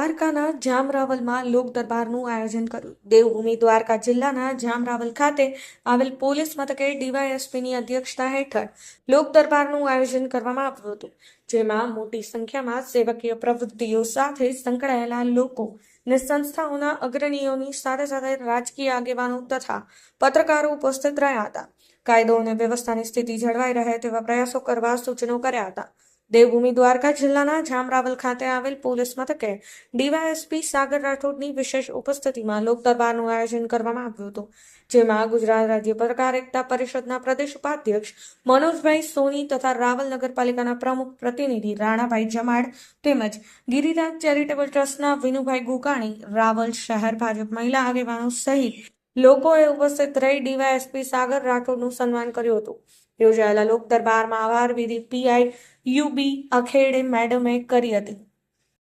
દ્વારકાના જામરાવલમાં લોક દરબારનું આયોજન કર્યું. દેવભૂમિ દ્વારકા જિલ્લાના જામરાવલ ખાતે આવેલ પોલીસ મથકે ડીવાયએસપીની અધ્યક્ષતા હેઠળ લોક દરબારનું આયોજન કરવામાં આવ્યું હતું, જેમાં મોટી સંખ્યામાં સેવકીય પ્રવૃત્તિઓ સાથે સંકળાયેલા લોકો અને સંસ્થાઓના અગ્રણીઓની સાથે સાથે રાજકીય આગેવાનો તથા પત્રકારો ઉપસ્થિત રહ્યા હતા. કાયદો અને વ્યવસ્થાની સ્થિતિ જળવાઈ રહે તેવા પ્રયાસો કરવા સૂચનો કર્યા હતા. દેવભૂમિ દ્વારકા જિલ્લાના જામરાવલ ખાતે આવેલ પોલીસ મથકે ડીવાયએસપી સાગર રાઠોડની વિશેષ ઉપસ્થિતિમાં લોક દરબારનું આયોજન કરવામાં આવ્યું હતું, જેમાં ગુજરાત રાજ્ય પત્રકાર એકતા પરિષદના પ્રદેશ ઉપાધ્યક્ષ મનોજભાઈ સોની તથા રાવલ નગરપાલિકાના પ્રમુખ પ્રતિનિધિ રાણાભાઈ જમાડ તેમજ ગિરિરાજ ચેરિટેબલ ટ્રસ્ટના વિનુભાઈ ગુકાણી, રાવલ શહેર ભાજપ મહિલા આગેવાનો સહિત લોકોએ ઉપસ્થિત રહી ડીવાયએસપી સાગર રાઠોડનું સન્માન કર્યું હતું. યોજાયેલા લોક દરબારમાં આભાર વિધિ પીઆઈ યુબી અખેડે મેડમે કરી હતી.